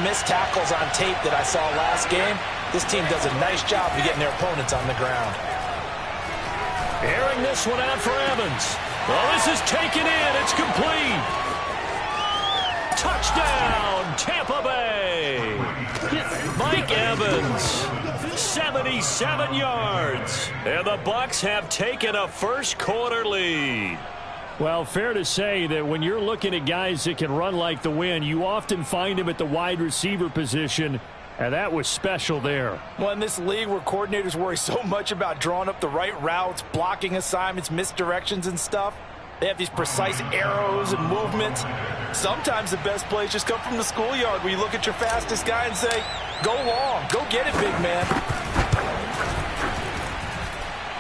missed tackles on tape that I saw last game. This team does a nice job of getting their opponents on the ground. Airing this one out for Evans. Well, this is taken in. It's complete. Touchdown, Tampa Bay. Mike Evans, 77 yards. And the Bucs have taken a first-quarter lead. Well, fair to say that when you're looking at guys that can run like the wind, you often find them at the wide receiver position, and that was special there. Well, in this league where coordinators worry so much about drawing up the right routes, blocking assignments, misdirections and stuff, they have these precise arrows and movements. Sometimes the best plays just come from the schoolyard where you look at your fastest guy and say, go long, go get it, big man.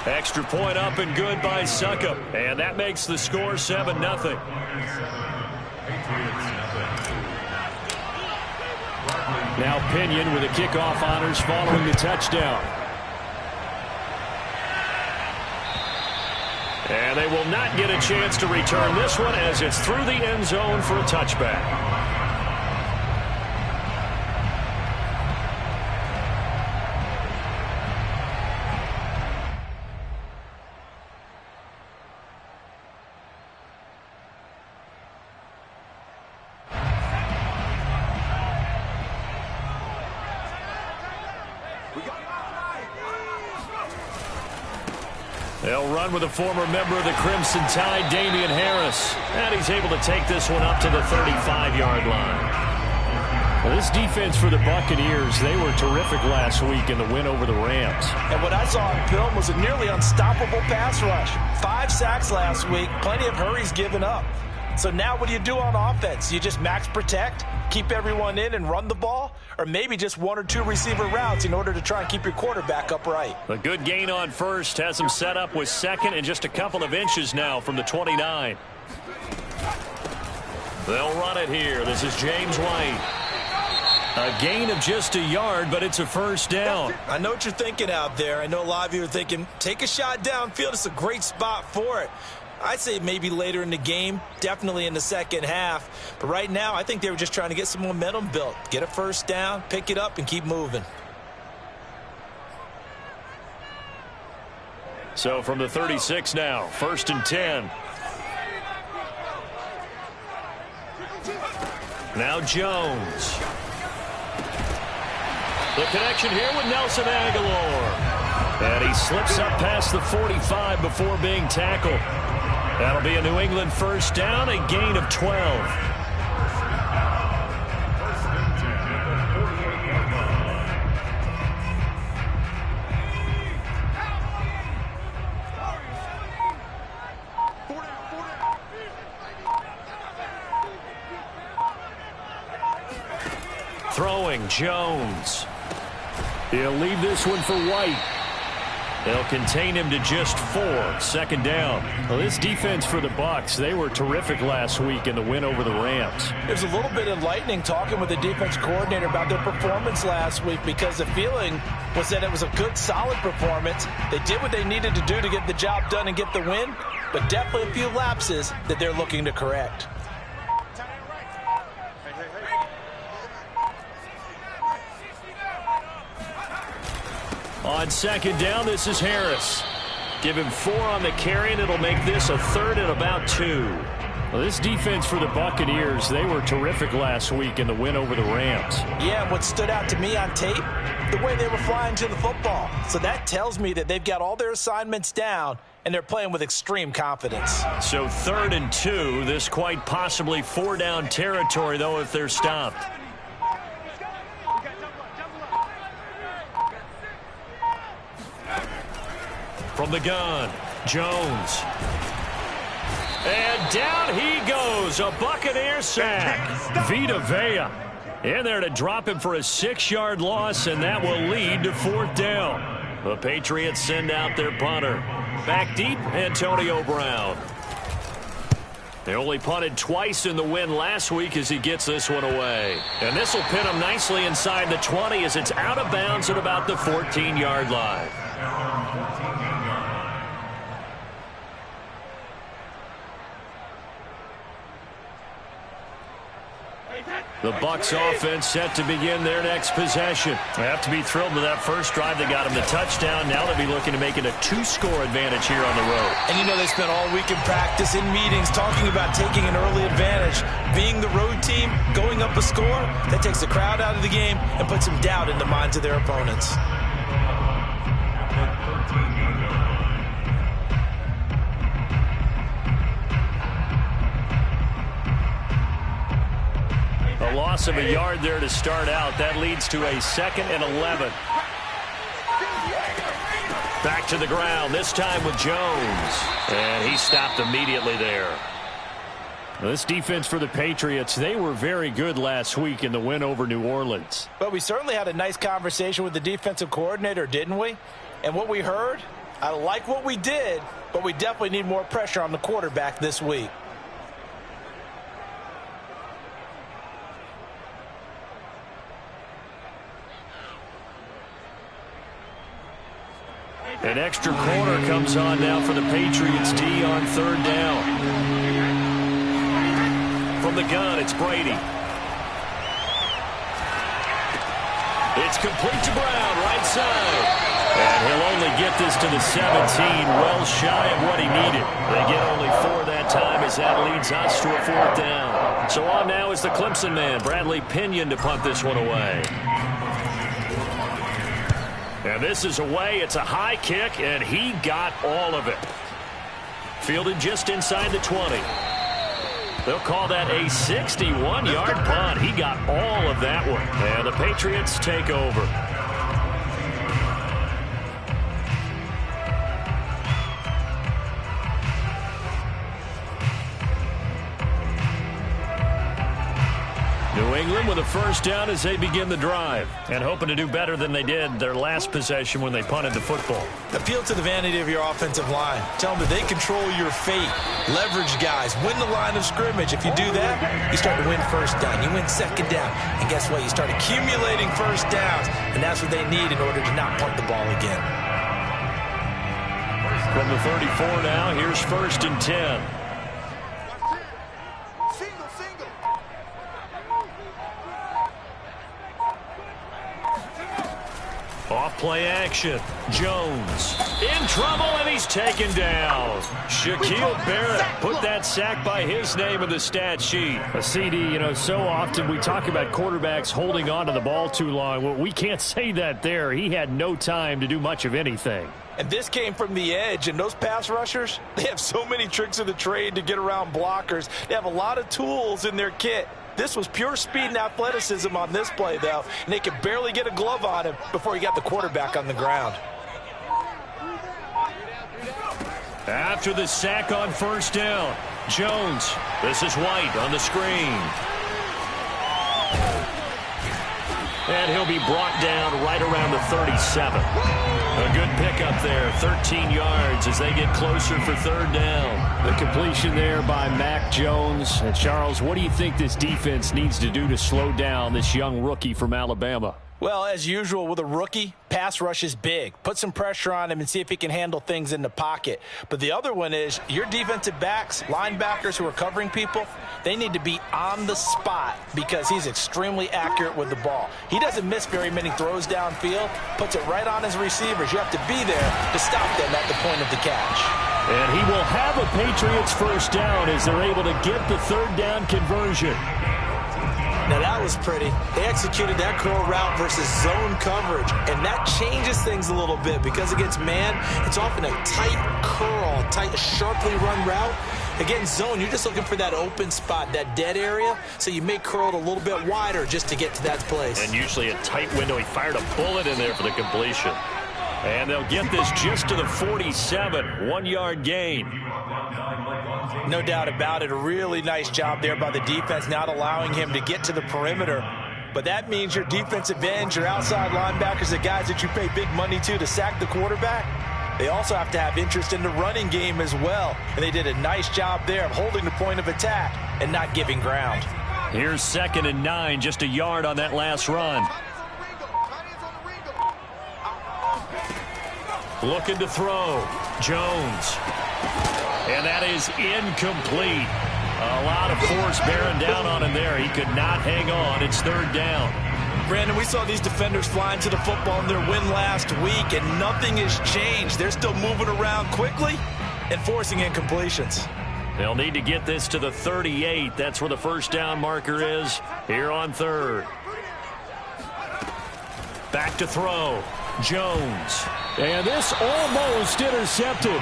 Extra point up and good by Succop. And that makes the score 7-0. Now Pinion with the kickoff honors following the touchdown. And they will not get a chance to return this one as it's through the end zone for a touchback. They'll run with a former member of the Crimson Tide, Damian Harris. And he's able to take this one up to the 35-yard line. Well, this defense for the Buccaneers, they were terrific last week in the win over the Rams. And what I saw on film was a nearly unstoppable pass rush. 5 sacks last week, plenty of hurries given up. So now what do you do on offense? You just max protect, keep everyone in and run the ball, or maybe just 1 or 2 receiver routes in order to try and keep your quarterback upright. A good gain on first has him set up with second and just a couple of inches now from the 29. They'll run it here. This is James White. A gain of just a yard, but it's a first down. I know what you're thinking out there. I know a lot of you are thinking, take a shot downfield. It's a great spot for it. I'd say maybe later in the game, definitely in the second half. But right now, I think they were just trying to get some momentum built. Get a first down, pick it up, and keep moving. So from the 36 now, 1st and 10. Now Jones. The connection here with Nelson Aguilar. And he slips up past the 45 before being tackled. That'll be a New England first down, a gain of 12. Throwing Jones. He'll leave this one for White. They'll contain him to just 4. 2nd down. Well, this defense for the Bucs, they were terrific last week in the win over the Rams. There's a little bit enlightening talking with the defense coordinator about their performance last week because the feeling was that it was a good, solid performance. They did what they needed to do to get the job done and get the win, but definitely a few lapses that they're looking to correct. On 2nd down, this is Harris. Give him 4 on the carry, and it'll make this a 3rd and about 2. Well, this defense for the Buccaneers, they were terrific last week in the win over the Rams. Yeah, and what stood out to me on tape, the way they were flying to the football. So that tells me that they've got all their assignments down, and they're playing with extreme confidence. So 3rd and 2, this quite possibly 4-down territory, though, if they're stopped. From the gun, Jones. And down he goes, a Buccaneer sack. Vita Vea in there to drop him for a 6-yard loss, and that will lead to 4th down. The Patriots send out their punter. Back deep, Antonio Brown. They only punted twice in the win last week as he gets this one away. And this will pin him nicely inside the 20 as it's out of bounds at about the 14-yard line. The Bucs offense set to begin their next possession. They have to be thrilled with that first drive. They got them the touchdown. Now they'll be looking to make it a 2-score advantage here on the road. And you know they spent all week in practice, in meetings, talking about taking an early advantage. Being the road team, going up a score, that takes the crowd out of the game and puts some doubt in the minds of their opponents. A loss of a yard there to start out. That leads to a 2nd and 11. Back to the ground, this time with Jones. And he stopped immediately there. This defense for the Patriots, they were very good last week in the win over New Orleans. But we certainly had a nice conversation with the defensive coordinator, didn't we? And what we heard, I like what we did, but we definitely need more pressure on the quarterback this week. An extra corner comes on now for the Patriots D on 3rd down. From the gun, it's Brady. It's complete to Brown, right side. And he'll only get this to the 17, well shy of what he needed. They get only 4 that time as that leads us to a 4th down. So on now is the Clemson man, Bradley Pinion, to punt this one away. And this is away. It's a high kick, and he got all of it. Fielded just inside the 20. They'll call that a 61-yard punt. He got all of that one. And the Patriots take over. New England with a 1st down as they begin the drive. And hoping to do better than they did their last possession when they punted the football. Appeal to the vanity of your offensive line. Tell them that they control your fate. Leverage guys. Win the line of scrimmage. If you do that, you start to win 1st down. You win 2nd down. And guess what? You start accumulating 1st downs. And that's what they need in order to not punt the ball again. From the 34 now, here's 1st and 10. Off play action. Jones in trouble, and he's taken down. Shaquille Barrett put that sack by his name in the stat sheet. A CD, you know, so often we talk about quarterbacks holding on to the ball too long. Well, we can't say that there. He had no time to do much of anything. And this came from the edge, and those pass rushers, they have so many tricks of the trade to get around blockers. They have a lot of tools in their kit. This was pure speed and athleticism on this play, though, and they could barely get a glove on him before he got the quarterback on the ground. After the sack on 1st down, Jones. This is White on the screen. And he'll be brought down right around the 37. A good pickup there, 13 yards as they get closer for 3rd down. The completion there by Mac Jones. And Charles, what do you think this defense needs to do to slow down this young rookie from Alabama? Well, as usual with a rookie, pass rush is big. Put some pressure on him and see if he can handle things in the pocket. But the other one is your defensive backs, linebackers who are covering people, they need to be on the spot because he's extremely accurate with the ball. He doesn't miss very many throws downfield, puts it right on his receivers. You have to be there to stop them at the point of the catch. And he will have a Patriots 1st down as they're able to get the 3rd down conversion. Now that was pretty. They executed that curl route versus zone coverage, and that changes things a little bit because against man, it's often a tight curl, tight, sharply run route. Against zone, you're just looking for that open spot, that dead area, so you may curl it a little bit wider just to get to that place. And usually a tight window. He fired a bullet in there for the completion. And they'll get this just to the 47, 1-yard gain. No doubt about it. A really nice job there by the defense, not allowing him to get to the perimeter. But that means your defensive ends, your outside linebackers, the guys that you pay big money to sack the quarterback, they also have to have interest in the running game as well. And they did a nice job there of holding the point of attack and not giving ground. Here's 2nd and 9, just a yard on that last run. Looking to throw. Jones. And that is incomplete. A lot of force bearing down on him there. He could not hang on. It's third down. Brandon, we saw these defenders flying to the football in their win last week, and nothing has changed. They're still moving around quickly and forcing incompletions. They'll need to get this to the 38. That's where the first down marker is here on third. Back to throw. Jones. And this almost intercepted.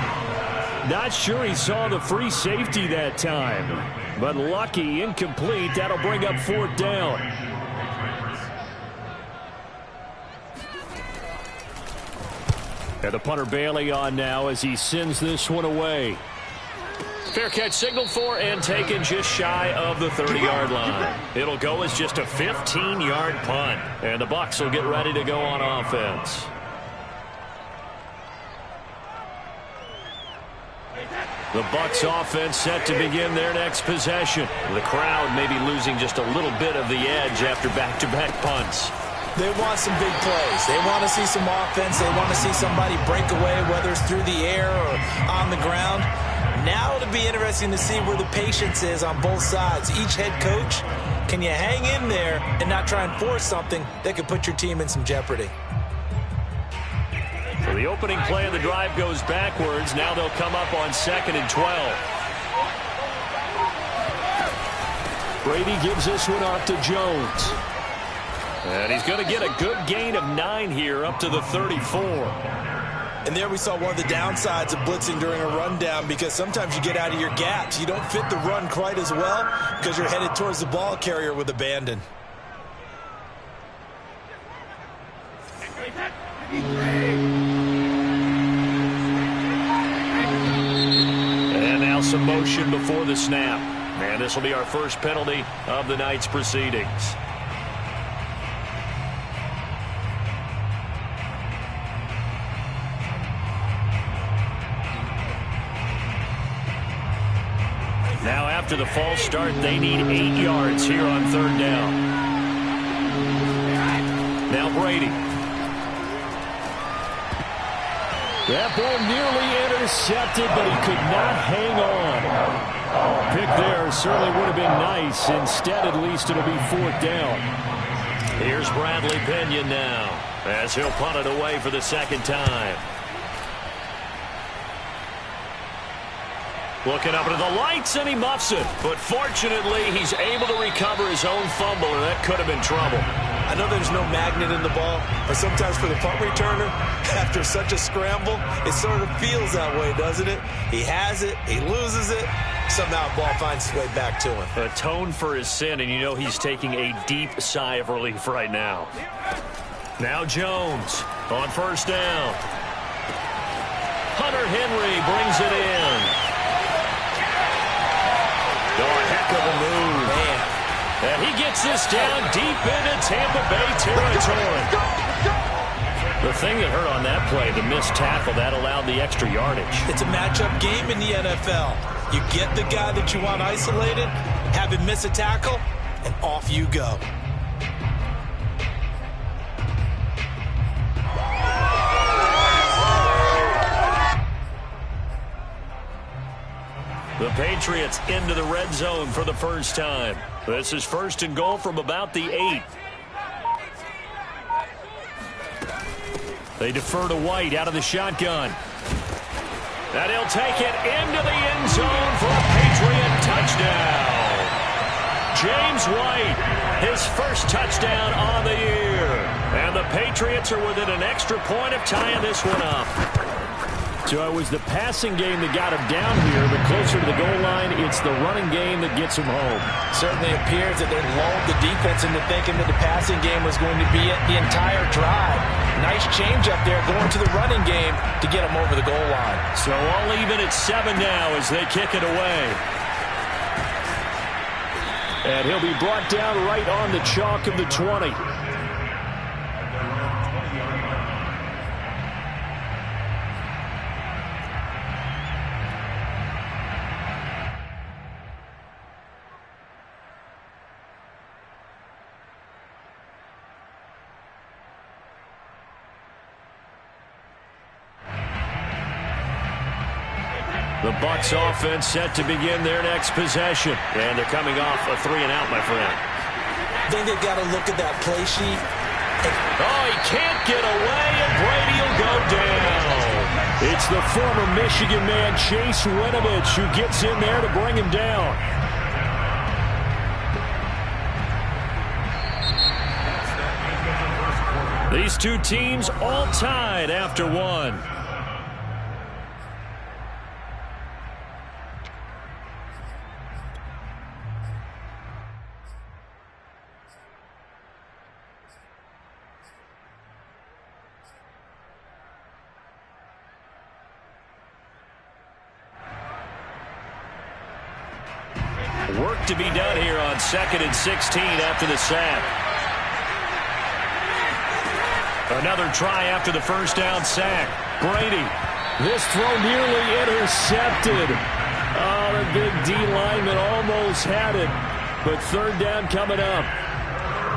Not sure he saw the free safety that time. But lucky, incomplete. That'll bring up fourth down. And the punter Bailey on now as he sends this one away. Fair catch signaled for and taken just shy of the 30-yard line. It'll go as just a 15-yard punt. And the Bucs will get ready to go on offense. The Bucs offense set to begin their next possession. The crowd may be losing just a little bit of the edge after back-to-back punts. They want some big plays. They want to see some offense. They want to see somebody break away, whether it's through the air or on the ground. Now it'll be interesting to see where the patience is on both sides. Each head coach, can you hang in there and not try and force something that could put your team in some jeopardy? So the opening play of the drive goes backwards. Now they'll come up on 2nd and 12. Brady gives this one off to Jones. And he's going to get a good gain of 9 here up to the 34. And there we saw one of the downsides of blitzing during a rundown, because sometimes you get out of your gaps. You don't fit the run quite as well because you're headed towards the ball carrier with abandon. And now some motion before the snap. And this will be our first penalty of the night's proceedings. Now after the false start, they need 8 yards here on third down. Now Brady. That ball nearly intercepted, but he could not hang on. Pick there certainly would have been nice. Instead, at least it'll be fourth down. Here's Bradley Pinion now as he'll punt it away for the second time. Looking up into the lights, and he muffs it. But fortunately, he's able to recover his own fumble, and that could have been trouble. I know there's no magnet in the ball, but sometimes for the punt returner, after such a scramble, it sort of feels that way, doesn't it? He has it, he loses it, somehow the ball finds its way back to him. Atone for his sin, and you know he's taking a deep sigh of relief right now. Now Jones on first down. Hunter Henry brings it in. Oh, a heck of a move. Man. And he gets this down deep into Tampa Bay territory. The thing that hurt on that play, the missed tackle, that allowed the extra yardage. It's a matchup game in the NFL. You get the guy that you want isolated, have him miss a tackle, and off you go. The Patriots into the red zone for the first time. This is first and goal from about the 8. They defer to White out of the shotgun. And he'll take it into the end zone for a Patriot touchdown. James White, his first touchdown on the year. And the Patriots are within an extra point of tying this one up. So it was the passing game that got him down here, but closer to the goal line, it's the running game that gets him home. Certainly appears that they lulled the defense into thinking that the passing game was going to be it the entire drive. Nice change up there going to the running game to get him over the goal line. So all even at 7 now as they kick it away. And he'll be brought down right on the chalk of the 20. The Bucs offense set to begin their next possession. And they're coming off a 3-and-out, my friend. I think they've got to look at that play sheet. Oh, he can't get away, and Brady will go down. It's the former Michigan man, Chase Winovich, who gets in there to bring him down. These two teams all tied after one. Work to be done here on 2nd and 16 after the sack. Another try after the first down sack. Brady. This throw nearly intercepted. Oh, the big D lineman almost had it. But third down coming up.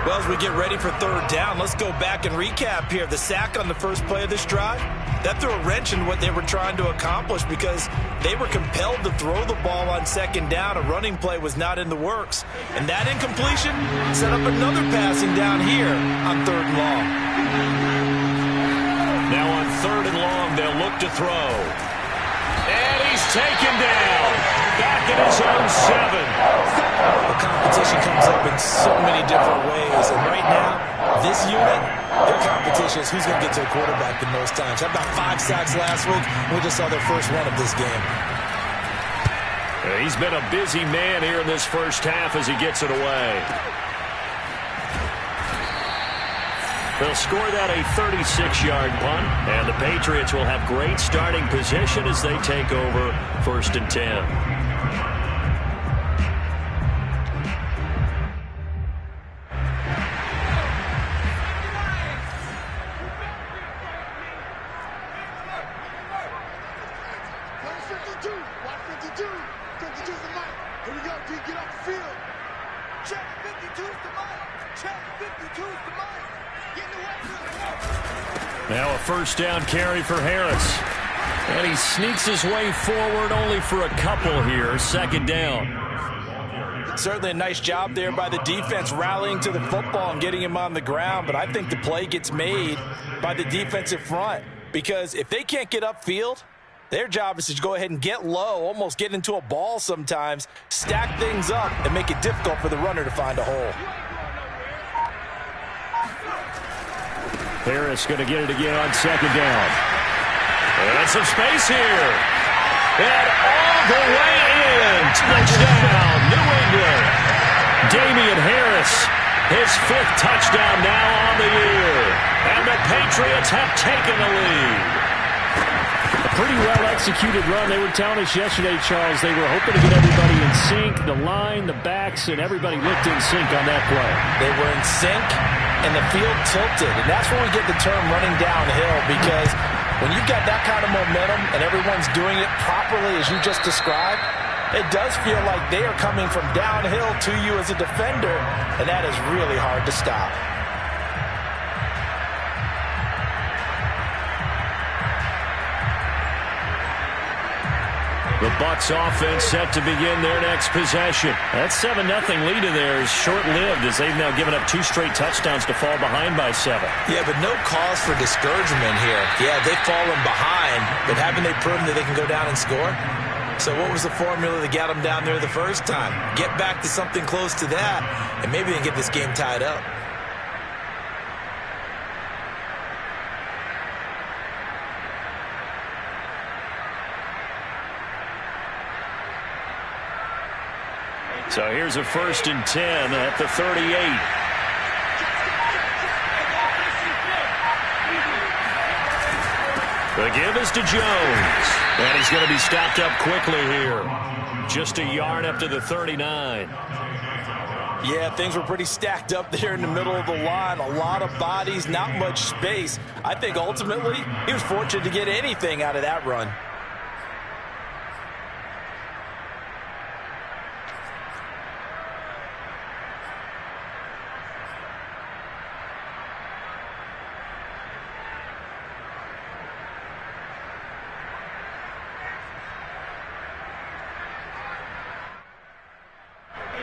Well, as we get ready for third down, let's go back and recap here. The sack on the first play of this drive, that threw a wrench in what they were trying to accomplish because they were compelled to throw the ball on second down. A running play was not in the works. And that incompletion set up another passing down here on third and long. Now on third and long, they'll look to throw. And he's taken down. Back in his own 7. The competition comes up in so many different ways. And right now, this unit, their competition is who's going to get to the quarterback the most times. How about 5 sacks last week? We just saw their first one of this game. He's been a busy man here in this first half as he gets it away. They'll score that a 36-yard punt, and the Patriots will have great starting position as they take over 1st and 10. Now a first down carry for Harris. And he sneaks his way forward only for a couple here. Second down. Certainly a nice job there by the defense rallying to the football and getting him on the ground. But I think the play gets made by the defensive front. Because if they can't get upfield, their job is to go ahead and get low, almost get into a ball sometimes, stack things up, and make it difficult for the runner to find a hole. Harris going to get it again on second down. And some space here. And all the way in. Touchdown, New England. Damian Harris, his 5th touchdown now on the year. And the Patriots have taken the lead. A pretty well-executed run. They were telling us yesterday, Charles, they were hoping to get everybody in sync, the line, the backs, and everybody looked in sync on that play. They were in sync, and the field tilted. And that's where we get the term running downhill, because when you've got that kind of momentum and everyone's doing it properly as you just described, it does feel like they are coming from downhill to you as a defender, and that is really hard to stop. The Bucs offense set to begin their next possession. That 7-0 lead of theirs short-lived as they've now given up 2 straight touchdowns to fall behind by 7. Yeah, but no cause for discouragement here. Yeah, they've fallen behind, but haven't they proven that they can go down and score? So what was the formula that got them down there the first time? Get back to something close to that, and maybe they can get this game tied up. So here's a 1st and 10 at the 38. The give is to Jones. And he's going to be stopped up quickly here. Just a yard up to the 39. Yeah, things were pretty stacked up there in the middle of the line. A lot of bodies, not much space. I think ultimately he was fortunate to get anything out of that run.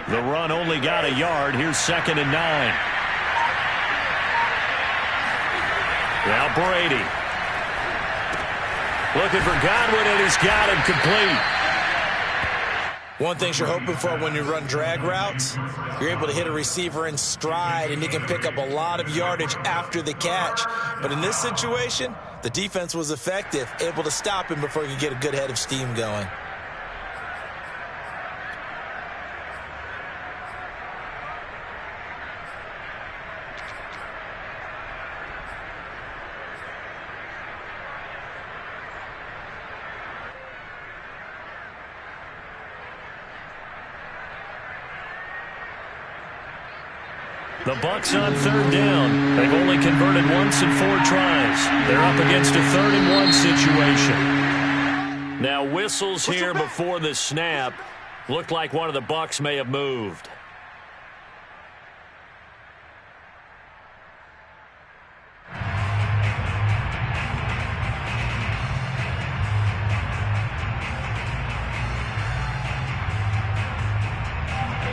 The run only got a yard. Here's 2nd and 9. Now Brady. Looking for Godwin, and he's got him complete. One thing you're hoping for when you run drag routes, you're able to hit a receiver in stride, and he can pick up a lot of yardage after the catch. But in this situation, the defense was effective, able to stop him before he could get a good head of steam going. The Bucs on 3rd down. They've only converted once in 4 tries. They're up against a 3rd and 1 situation. Now whistles here before the snap. Looked like one of the Bucs may have moved.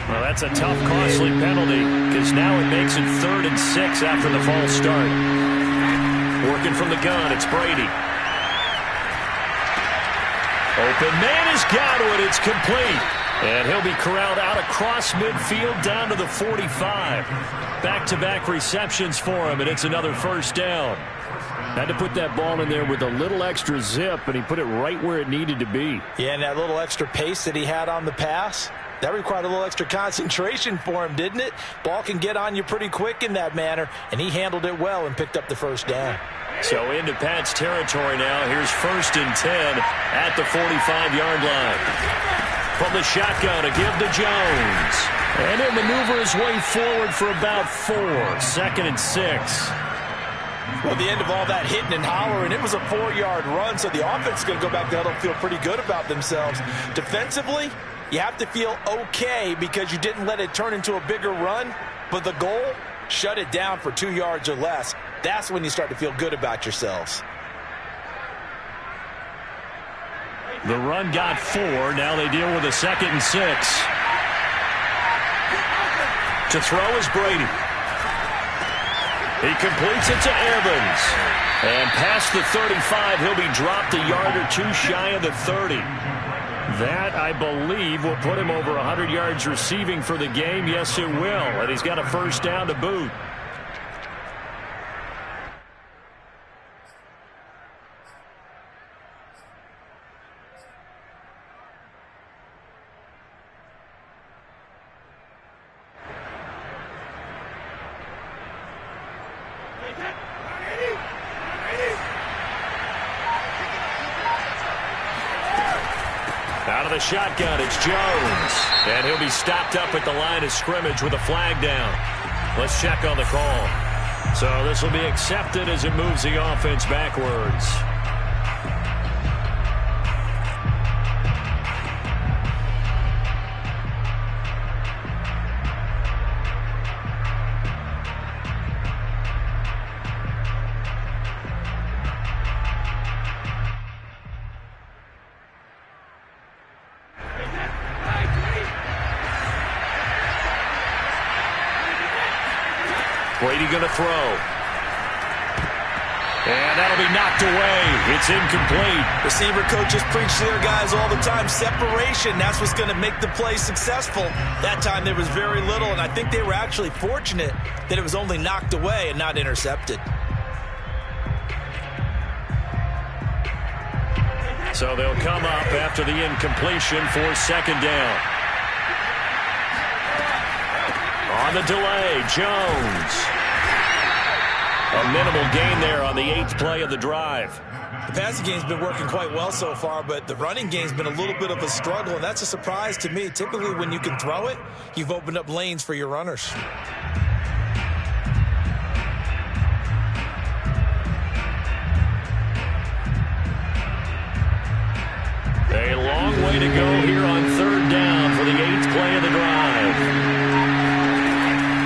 Well, that's a tough, costly penalty because now it makes it 3rd and 6 after the false start. Working from the gun, it's Brady. Open man is Godwin. It's complete. And he'll be corralled out across midfield down to the 45. Back-to-back receptions for him, and it's another 1st down. Had to put that ball in there with a little extra zip, and he put it right where it needed to be. Yeah, and that little extra pace that he had on the pass, that required a little extra concentration for him, didn't it? Ball can get on you pretty quick in that manner, and he handled it well and picked up the 1st down. So into Pat's territory now. Here's 1st and 10 at the 45-yard line. From the shotgun, a give to Jones. And he'll maneuver his way forward for about 4. 2nd and 6. Well, the end of all that hitting and hollering, it was a 4-yard run, so the offense is going to go back there and feel pretty good about themselves. Defensively, you have to feel okay because you didn't let it turn into a bigger run, but the goal, shut it down for 2 yards or less. That's when you start to feel good about yourselves. The run got 4. Now they deal with a 2nd and 6. To throw is Brady. He completes it to Evans. And past the 35, he'll be dropped a yard or 2 shy of the 30. That, I believe, will put him over 100 yards receiving for the game. Yes, it will. And he's got a 1st down to boot. Out of the shotgun, it's Jones. And he'll be stopped up at the line of scrimmage with a flag down. Let's check on the call. So this will be accepted as it moves the offense backwards. Brady going to throw. And that'll be knocked away. It's incomplete. Receiver coaches preach to their guys all the time. Separation, that's what's going to make the play successful. That time there was very little, and I think they were actually fortunate that it was only knocked away and not intercepted. So they'll come up after the incompletion for 2nd down. On the delay, Jones. A minimal gain there on the 8th play of the drive. The passing game's been working quite well so far, but the running game's been a little bit of a struggle, and that's a surprise to me. Typically, when you can throw it, you've opened up lanes for your runners. A long way to go here on 3rd down for the 8th play of the drive.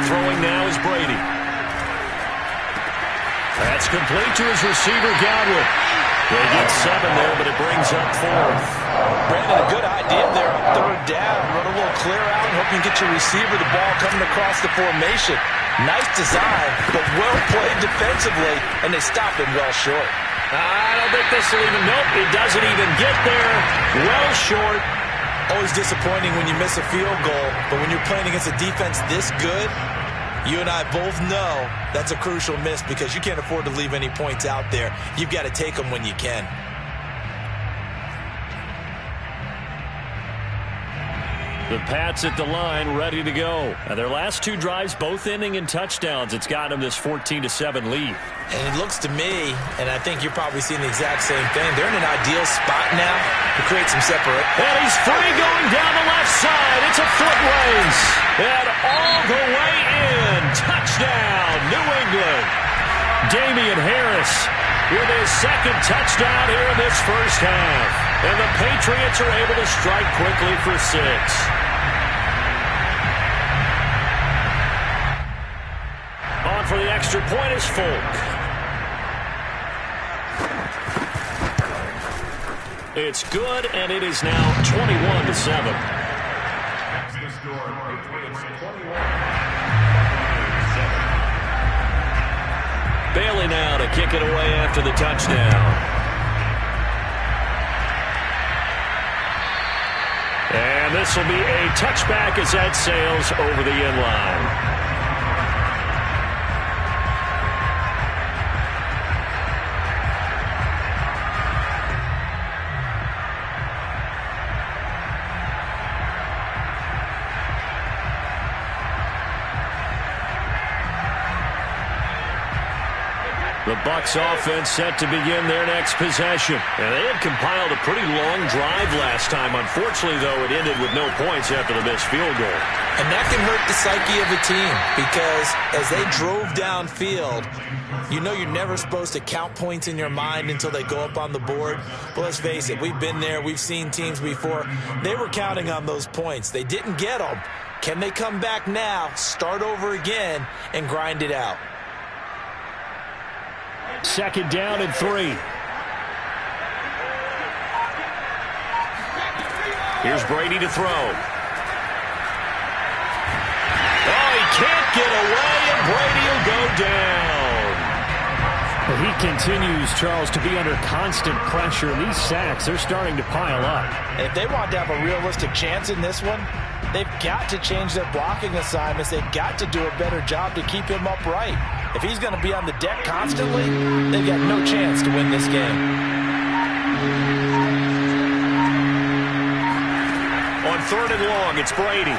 Throwing now is Brady. That's complete to his receiver, Godwin. They get 7 there, but it brings up 4th. Brandon, a good idea there on 3rd down. Run a little clear out and hope you can get your receiver the ball coming across the formation. Nice design, but well played defensively, and they stop him well short. I don't think this will even, nope, it doesn't even get there. Well short. Always disappointing when you miss a field goal, but when you're playing against a defense this good, you and I both know that's a crucial miss because you can't afford to leave any points out there. You've got to take them when you can. The Pats at the line, ready to go. And their last 2 drives, both ending in touchdowns. It's got them this 14-7 lead. And it looks to me, and I think you're probably seeing the exact same thing, they're in an ideal spot now to create some separation. And he's free going down the left side. It's a foot race. And all the way in. Touchdown, New England. Damian Harris with his 2nd touchdown here in this first half. And the Patriots are able to strike quickly for 6. On for the extra point is Folk. It's good, and it is now 21-7. Bailey now to kick it away after the touchdown. And this will be a touchback as that sails over the end line. The Bucs offense set to begin their next possession. And they had compiled a pretty long drive last time. Unfortunately, though, it ended with no points after the missed field goal. And that can hurt the psyche of a team because as they drove downfield, you know you're never supposed to count points in your mind until they go up on the board. But let's face it, we've been there. We've seen teams before. They were counting on those points. They didn't get them. Can they come back now, start over again, and grind it out? 2nd down and 3. Here's Brady to throw. Oh, he can't get away, and Brady will go down. Well, he continues, Charles, to be under constant pressure. These sacks, they're starting to pile up. If they want to have a realistic chance in this one, they've got to change their blocking assignments. They've got to do a better job to keep him upright. If he's going to be on the deck constantly, they've got no chance to win this game. On 3rd and long, it's Brady.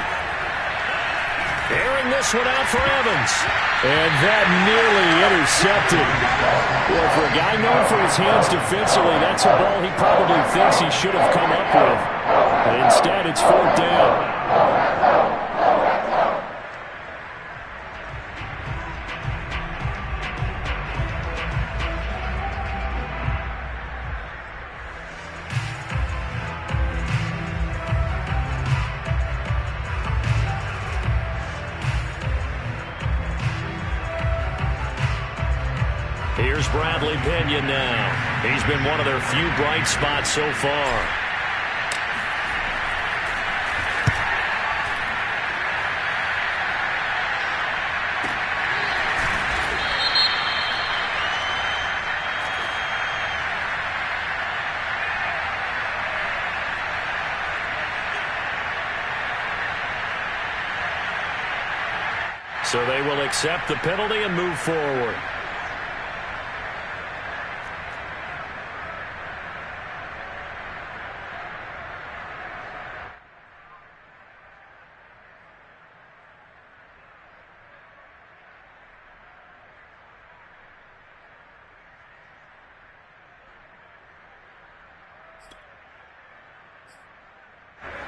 Airing this one out for Evans. And that nearly intercepted. Well, for a guy known for his hands defensively, that's a ball he probably thinks he should have come up with. But instead, it's 4th down. Here's Bradley Pinion now. He's been one of their few bright spots so far. So they will accept the penalty and move forward.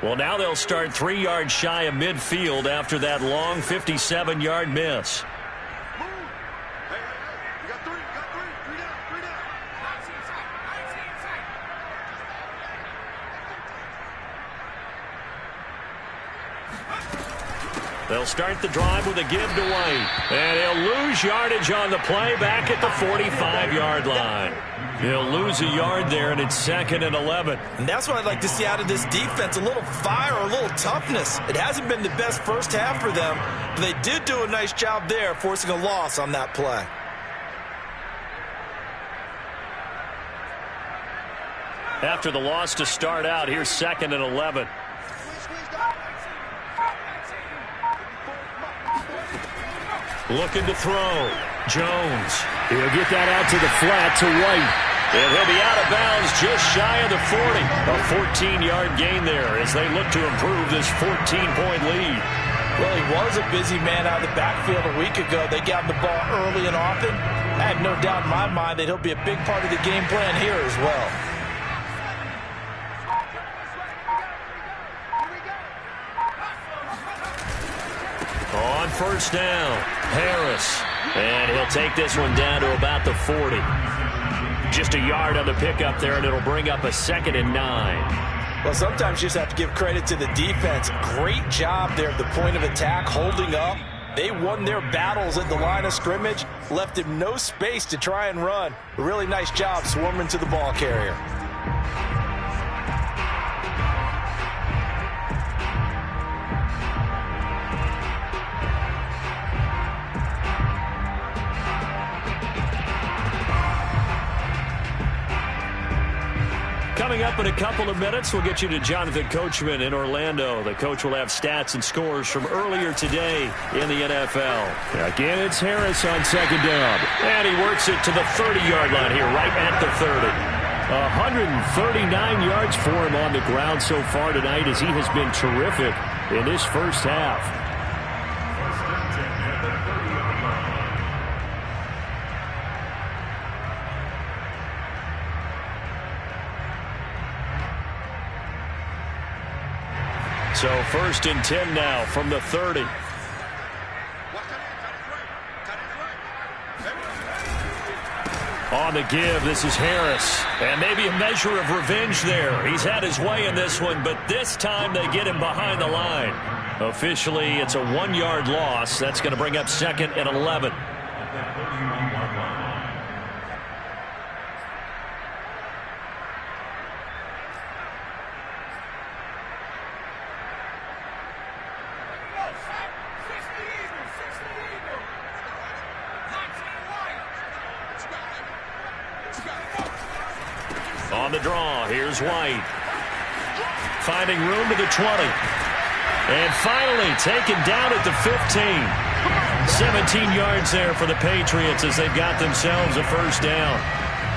Well, now they'll start 3 yards shy of midfield after that long 57-yard miss. They'll start the drive with a give to White. And he'll lose yardage on the play back at the 45-yard line. He'll lose a yard there, and it's 2nd and 11. And that's what I'd like to see out of this defense, a little fire, a little toughness. It hasn't been the best first half for them, but they did do a nice job there forcing a loss on that play. After the loss to start out, here's 2nd and 11. Looking to throw. Jones. He'll get that out to the flat to White. And he'll be out of bounds just shy of the 40. A 14-yard gain there as they look to improve this 14-point lead. Well, he was a busy man out of the backfield a week ago. They got him the ball early and often. I have no doubt in my mind that he'll be a big part of the game plan here as well. On first down, Harris. And he'll take this one down to about the 40. Just a yard on the pickup there, and it'll bring up a 2nd and 9. Well, sometimes you just have to give credit to the defense. Great job there at the point of attack, holding up. They won their battles at the line of scrimmage, left him no space to try and run. A really nice job swarming to the ball carrier. Coming up in a couple of minutes, we'll get you to Jonathan Coachman in Orlando. The coach will have stats and scores from earlier today in the NFL. Again, it's Harris on 2nd down. And he works it to the 30-yard line here, right at the 30. 139 yards for him on the ground so far tonight as he has been terrific in this first half. So 1st and 10 now from the 30. On the give, this is Harris. And maybe a measure of revenge there. He's had his way in this one, but this time they get him behind the line. Officially, it's a 1-yard loss. That's going to bring up 2nd and 11. On the draw, here's White. Finding room to the 20. And finally taken down at the 15. 17 yards there for the Patriots as they've got themselves a first down.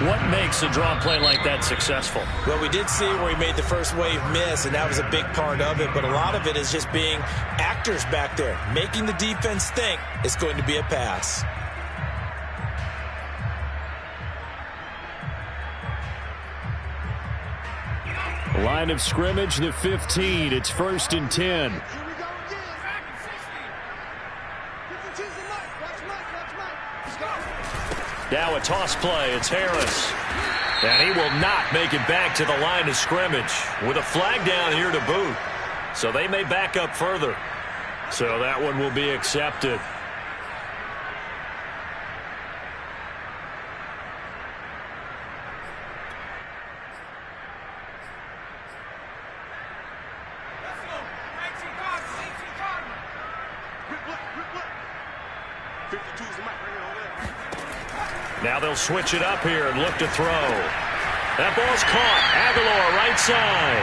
What makes a draw play like that successful? Well, we did see where he made the first wave miss, and that was a big part of it. But a lot of it is just being actors back there, making the defense think it's going to be a pass. Line of scrimmage, the 15. It's 1st and 10. Now a toss play. It's Harris. And he will not make it back to the line of scrimmage with a flag down here to boot. So they may back up further. So that one will be accepted. Now they'll switch it up here and look to throw. That ball's caught. Aguilar right side.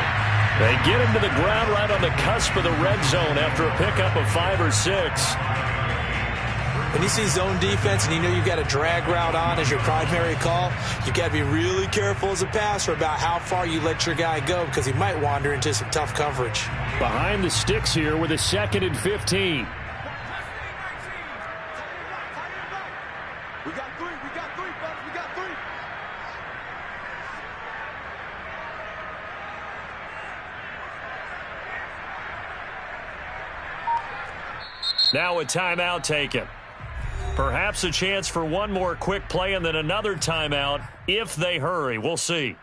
They get him to the ground right on the cusp of the red zone after a pickup of 5 or 6. When you see zone defense and you know you've got a drag route on as your primary call, you've got to be really careful as a passer about how far you let your guy go because he might wander into some tough coverage. Behind the sticks here with a 2nd and 15. Now a timeout taken. Perhaps a chance for one more quick play and then another timeout if they hurry. We'll see.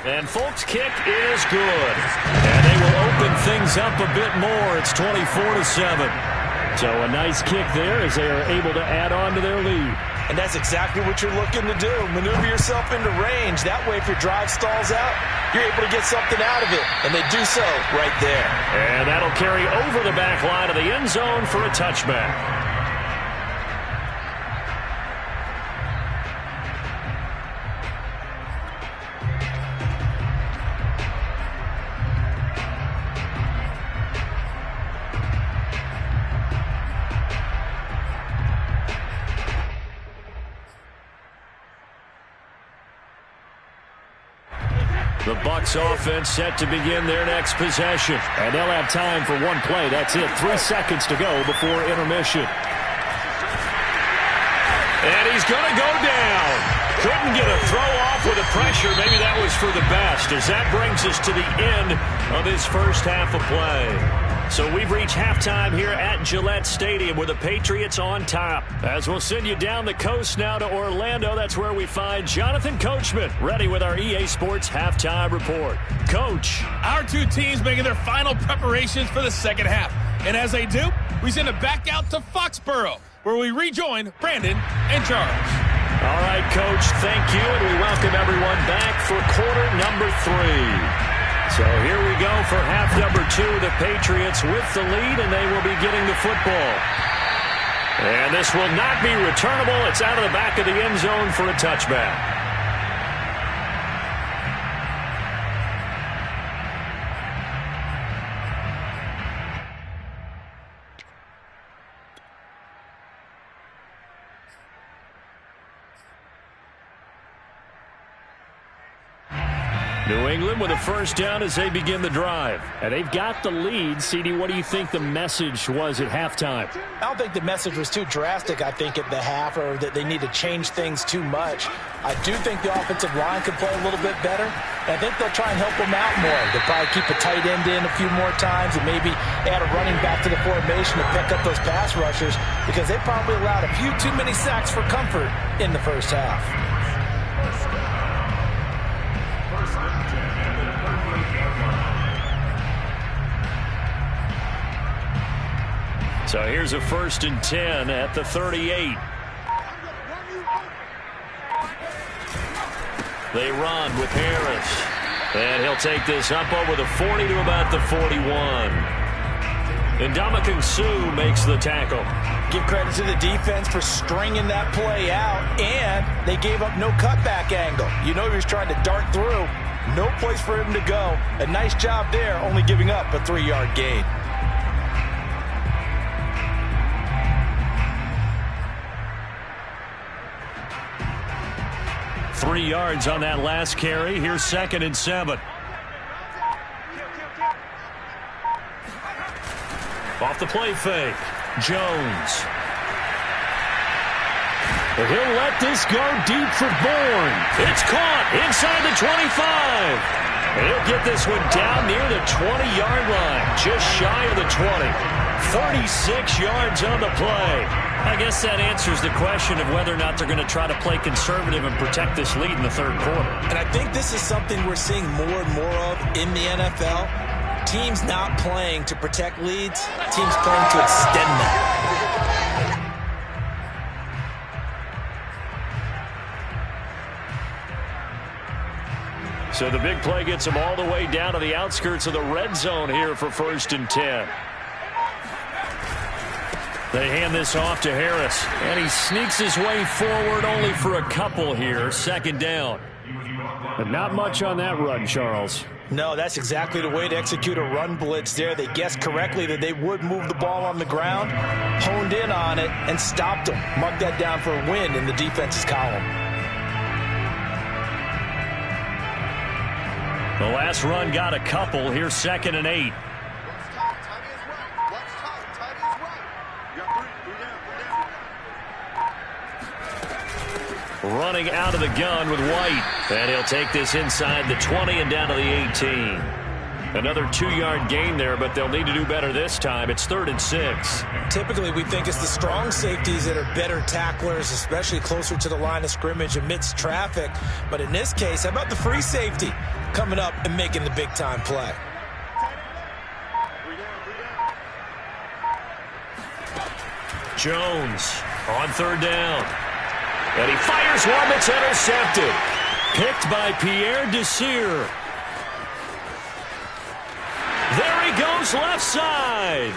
And Folk's kick is good. And they will open things up a bit more. It's 24-7. So a nice kick there as they are able to add on to their lead. And that's exactly what you're looking to do. Maneuver yourself into range. That way, if your drive stalls out, you're able to get something out of it. And they do so right there. And that'll carry over the back line of the end zone for a touchback. The Bucs offense set to begin their next possession. And they'll have time for one play. That's it. 3 seconds to go before intermission. And he's going to go down. Couldn't get a throw off with the pressure. Maybe that was for the best, as that brings us to the end of this first half of play. So we've reached halftime here at Gillette Stadium with the Patriots on top. As we'll send you down the coast now to Orlando, that's where we find Jonathan Coachman ready with our EA Sports Halftime Report. Coach. Our two teams making their final preparations for the second half. And as they do, we send it back out to Foxborough, where we rejoin Brandon and Charles. All right, Coach, thank you, and we welcome everyone back for quarter number 3. So here we go for half number 2. The Patriots with the lead, and they will be getting the football. And this will not be returnable. It's out of the back of the end zone for a touchback. New England with a first down as they begin the drive. And they've got the lead. CD, what do you think the message was at halftime? I don't think the message was too drastic, I think, at the half, or that they need to change things too much. I do think the offensive line could play a little bit better. And I think they'll try and help them out more. They'll probably keep a tight end in a few more times and maybe add a running back to the formation to pick up those pass rushers, because they probably allowed a few too many sacks for comfort in the first half. So here's a 1st and 10 at the 38. They run with Harris. And he'll take this up over the 40 to about the 41. And Ndamukong Suh makes the tackle. Give credit to the defense for stringing that play out, and they gave up no cutback angle. You know he was trying to dart through. No place for him to go. A nice job there, only giving up a 3-yard gain. Three yards on that last carry. Here's 2nd and 7. Off the play fake. Jones. He'll let this go deep for Bourne. It's caught inside the 25. He'll get this one down near the 20-yard line, just shy of the 20. 36 yards on the play. I guess that answers the question of whether or not they're going to try to play conservative and protect this lead in the third quarter. And I think this is something we're seeing more and more of in the NFL. Teams not playing to protect leads, teams playing to extend them. So the big play gets them all the way down to the outskirts of the red zone here for 1st and 10. They hand this off to Harris, and he sneaks his way forward only for a couple here. 2nd down. But not much on that run, Charles. No, that's exactly the way to execute a run blitz there. They guessed correctly that they would move the ball on the ground, honed in on it, and stopped them. Marked that down for a win in the defense's column. The last run got a couple. Here's 2nd and 8. Running out of the gun with White. And he'll take this inside the 20 and down to the 18. Another 2-yard gain there, but they'll need to do better this time. It's 3rd and 6. Typically, we think it's the strong safeties that are better tacklers, especially closer to the line of scrimmage amidst traffic. But in this case, how about the free safety coming up and making the big-time play? Jones on 3rd down. And he fires one that's intercepted. Picked by Pierre Desir. There he goes left side.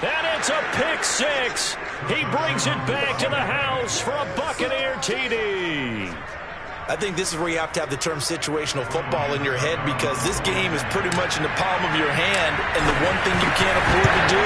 And it's a pick 6. He brings it back to the house for a Buccaneer TD. I think this is where you have to have the term situational football in your head, because this game is pretty much in the palm of your hand, and the one thing you can't afford to do,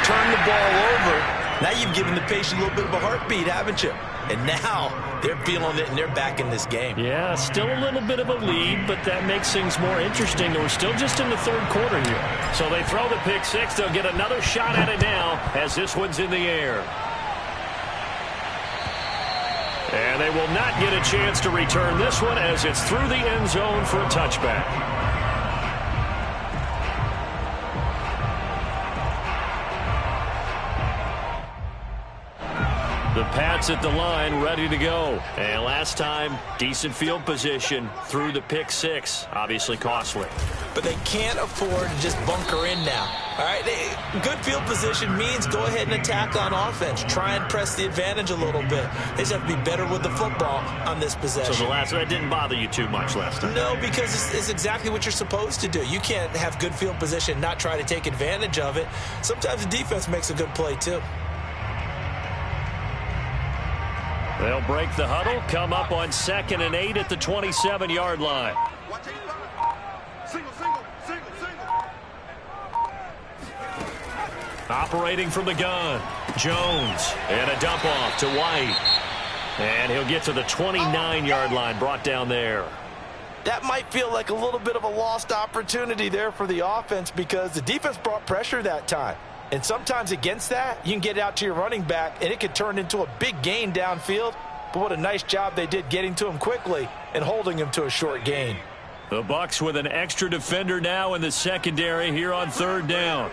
turn the ball over. Now you've given the patient a little bit of a heartbeat, haven't you? And now they're feeling it, and they're back in this game. Yeah, still a little bit of a lead, but that makes things more interesting. We're still just in the 3rd quarter here. So they throw the pick 6. They'll get another shot at it now as this one's in the air. And they will not get a chance to return this one as it's through the end zone for a touchback. The Pats at the line, ready to go. And last time, decent field position through the pick 6. Obviously costly. But they can't afford to just bunker in now. All right, good field position means go ahead and attack on offense. Try and press the advantage a little bit. They just have to be better with the football on this possession. So that didn't bother you too much last time? No, because it's exactly what you're supposed to do. You can't have good field position and not try to take advantage of it. Sometimes the defense makes a good play too. They'll break the huddle, come up on 2nd and 8 at the 27-yard line. Operating from the gun, Jones, and a dump off to White. And he'll get to the 29-yard line, brought down there. That might feel like a little bit of a lost opportunity there for the offense, because the defense brought pressure that time. And sometimes against that, you can get out to your running back, and it could turn into a big gain downfield. But what a nice job they did getting to him quickly and holding him to a short gain. The Bucs with an extra defender now in the secondary here on 3rd down.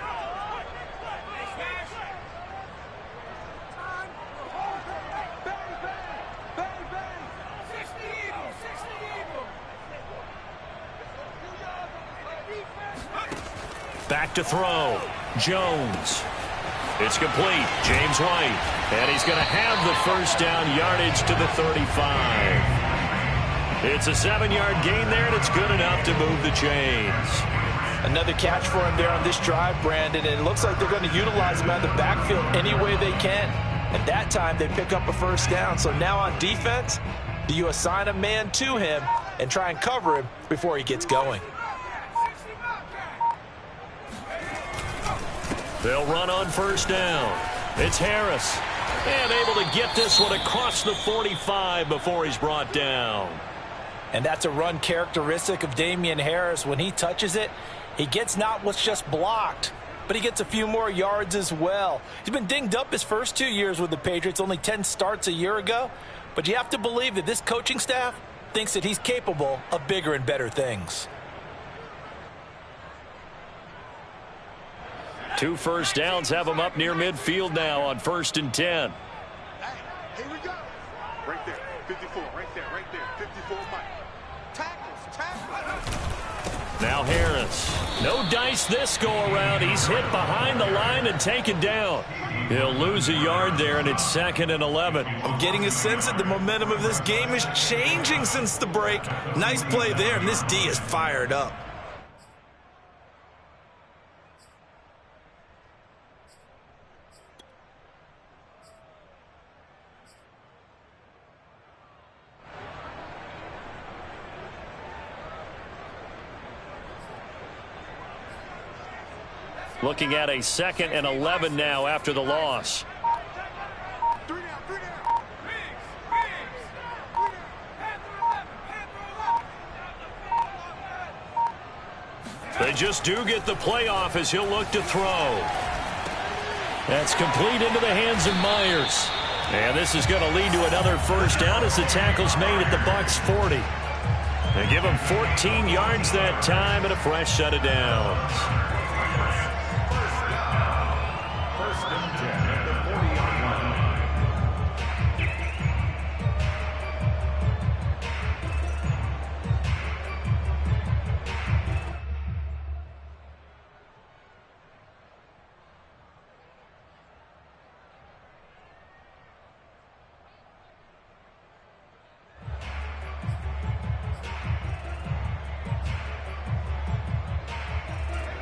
Back to throw. Jones. It's complete. James White. And he's going to have the first down, yardage to the 35. It's a 7-yard gain there, and it's good enough to move the chains. Another catch for him there on this drive, Brandon, and it looks like they're going to utilize him out of the backfield any way they can. And that time they pick up a first down. So now on defense, do you assign a man to him and try and cover him before he gets going? They'll run on first down. It's Harris. And able to get this one across the 45 before he's brought down. And that's a run characteristic of Damian Harris. When he touches it, he gets not what's just blocked, but he gets a few more yards as well. He's been dinged up his first 2 years with the Patriots, only 10 starts a year ago. But you have to believe that this coaching staff thinks that he's capable of bigger and better things. 2 first downs have him up near midfield now on 1st and 10. Here we go. Right there. 54. Right there. 54 Mike. Tackles. Now Harris. No dice this go around. He's hit behind the line and taken down. He'll lose a yard there, and it's 2nd and 11. I'm getting a sense that the momentum of this game is changing since the break. Nice play there, and this D is fired up. Looking at a 2nd and 11 now after the loss. 3 down. They just do get the playoff as he'll look to throw. That's complete into the hands of Myers. And this is going to lead to another first down as the tackle's made at the Bucs 40. They give him 14 yards that time and a fresh set of downs. First and 10 at the 40-yard line.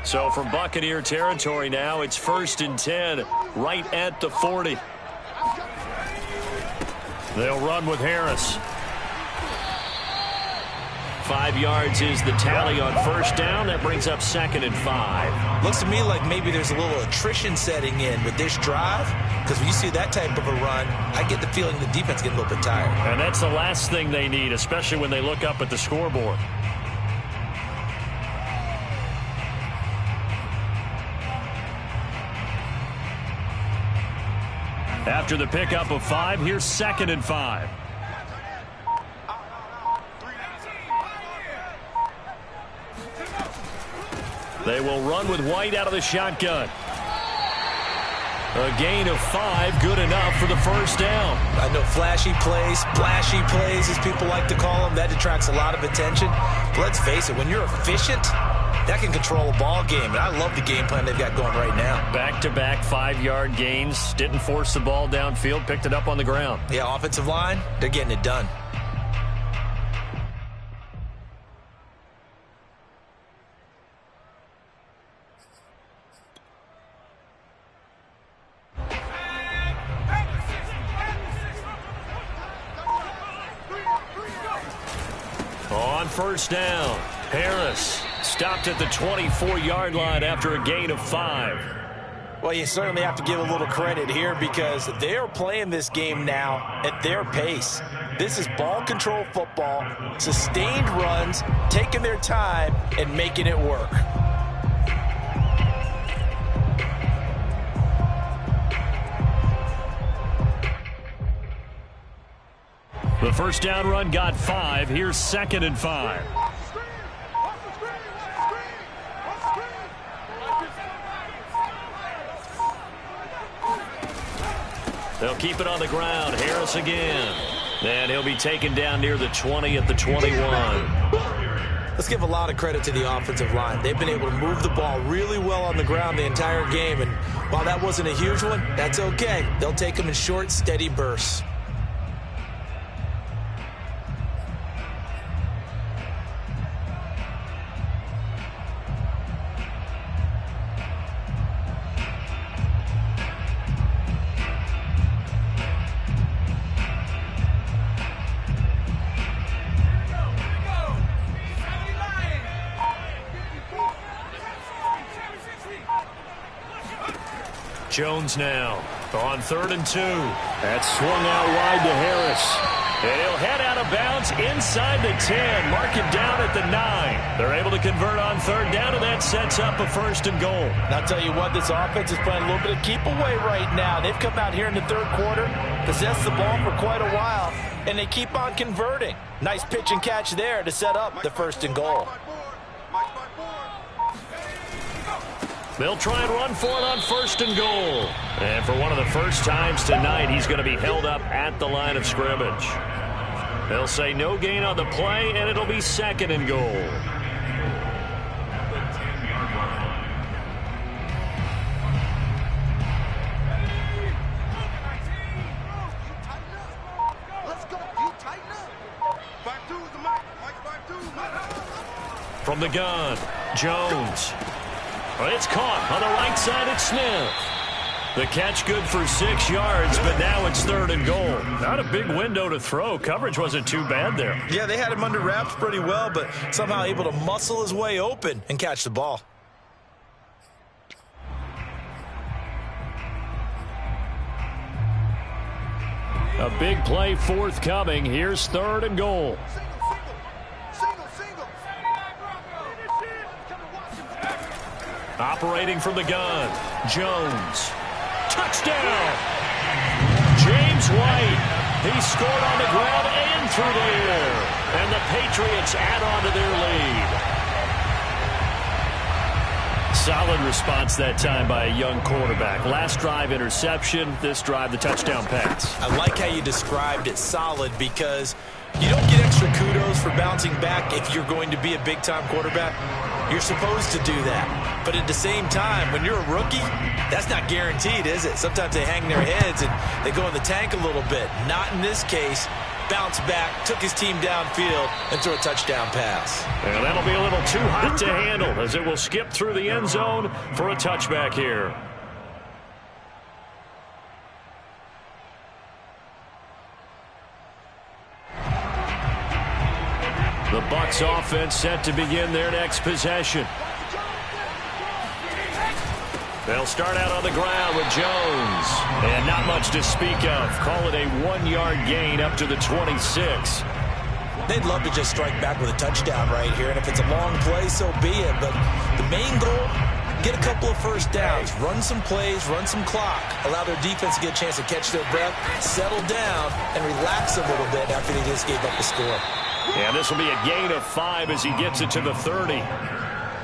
So from Buccaneer territory now, it's 1st and 10, right at the 40. They'll run with Harris. 5 yards is the tally on first down. That brings up 2nd and 5. Looks to me like maybe there's a little attrition setting in with this drive, because when you see that type of a run, I get the feeling the defense getting a little bit tired. And that's the last thing they need, especially when they look up at the scoreboard. After the pickup of 5, here's 2nd and 5. They will run with White out of the shotgun. A gain of 5, good enough for the first down. I know flashy plays, as people like to call them, that attracts a lot of attention. But let's face it, when you're efficient, that can control a ball game, and I love the game plan they've got going right now. Back-to-back 5-yard gains. Didn't force the ball downfield. Picked it up on the ground. Yeah, offensive line, they're getting it done. On first down, Harris stopped at the 24-yard line after a gain of 5. Well, you certainly have to give a little credit here because they are playing this game now at their pace. This is ball control football, sustained runs, taking their time, and making it work. The first down run got 5. Here's 2nd and 5. They'll keep it on the ground. Harris again. And he'll be taken down near the 20 at the 21. Let's give a lot of credit to the offensive line. They've been able to move the ball really well on the ground the entire game. And while that wasn't a huge one, that's okay. They'll take them in short, steady bursts. Jones now on 3rd and 2. That's swung out wide to Harris. And he'll head out of bounds inside the 10. Mark it down at the 9. They're able to convert on 3rd down, and that sets up a 1st and goal. And I'll tell you what, this offense is playing a little bit of keep away right now. They've come out here in the 3rd quarter, possessed the ball for quite a while, and they keep on converting. Nice pitch and catch there to set up the 1st and goal. They'll try and run for it on 1st and goal. And for one of the first times tonight, he's going to be held up at the line of scrimmage. They'll say no gain on the play, and it'll be 2nd and goal. From the gun, Jones. It's caught on the right side at Smith. The catch good for 6 yards, but now it's 3rd and goal. Not a big window to throw. Coverage wasn't too bad there. Yeah, they had him under wraps pretty well, but somehow able to muscle his way open and catch the ball. A big play forthcoming. Here's 3rd and goal. Operating from the gun, Jones. Touchdown! James White. He scored on the ground and one through the air. And the Patriots add on to their lead. Solid response that time by a young quarterback. Last drive, interception. This drive, the touchdown pass. I like how you described it, solid, because you don't get extra kudos for bouncing back if you're going to be a big-time quarterback. You're supposed to do that. But at the same time, when you're a rookie, that's not guaranteed, is it? Sometimes they hang their heads and they go in the tank a little bit. Not in this case. Bounce back, took his team downfield, and threw a touchdown pass. And that'll be a little too hot to handle as it will skip through the end zone for a touchback here. The Bucs offense set to begin their next possession. They'll start out on the ground with Jones. And not much to speak of. Call it a 1-yard gain up to the 26. They'd love to just strike back with a touchdown right here. And if it's a long play, so be it. But the main goal, get a couple of first downs. Run some plays, run some clock. Allow their defense to get a chance to catch their breath, settle down, and relax a little bit after they just gave up the score. And this will be a gain of 5 as he gets it to the 30.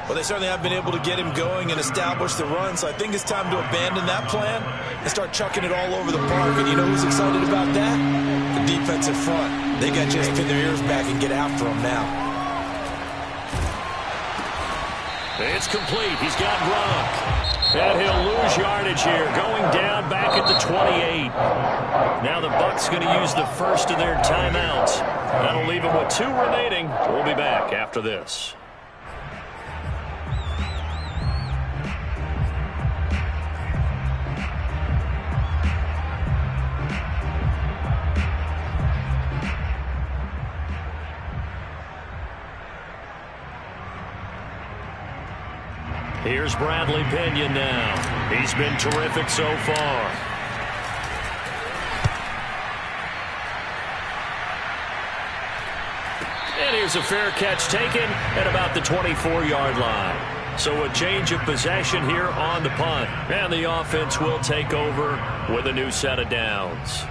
Well, they certainly have been able to get him going and establish the run, so I think it's time to abandon that plan and start chucking it all over the park. And you know who's excited about that? The defensive front. They got a chance to pin their ears back and get after him now. It's complete. He's got Gronk. And he'll lose yardage here, going down back at the 28. Now the Bucs going to use the first of their timeouts. That'll leave them with 2 remaining. We'll be back after this. Here's Bradley Pinion now. He's been terrific so far. And here's a fair catch taken at about the 24-yard line. So a change of possession here on the punt. And the offense will take over with a new set of downs.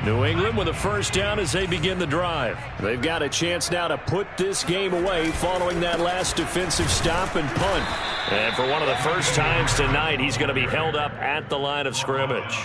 New England with a first down as they begin the drive. They've got a chance now to put this game away following that last defensive stop and punt. And for one of the first times tonight, he's going to be held up at the line of scrimmage.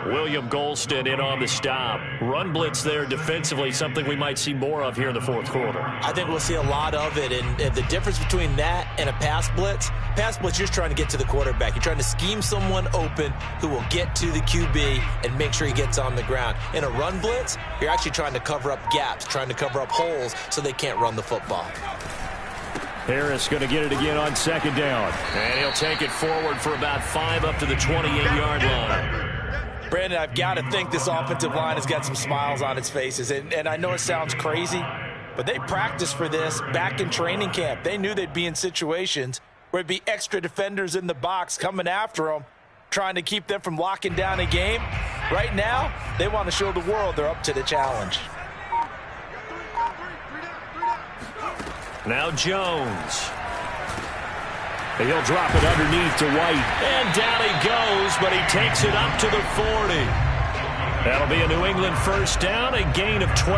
William Golston in on the stop. Run blitz there defensively, something we might see more of here in the fourth quarter. I think we'll see a lot of it, and the difference between that and a pass blitz, you're just trying to get to the quarterback. You're trying to scheme someone open who will get to the QB and make sure he gets on the ground. In a run blitz, you're actually trying to cover up gaps, trying to cover up holes so they can't run the football. Harris going to get it again on second down. And he'll take it forward for about 5 up to the 28-yard line. Brandon, I've got to think this offensive line has got some smiles on its faces. And I know it sounds crazy, but they practiced for this back in training camp. They knew they'd be in situations where it'd be extra defenders in the box coming after them, trying to keep them from locking down a game. Right now, they want to show the world they're up to the challenge. Now Jones. He'll drop it underneath to White. And down he goes, but he takes it up to the 40. That'll be a New England first down, a gain of 12.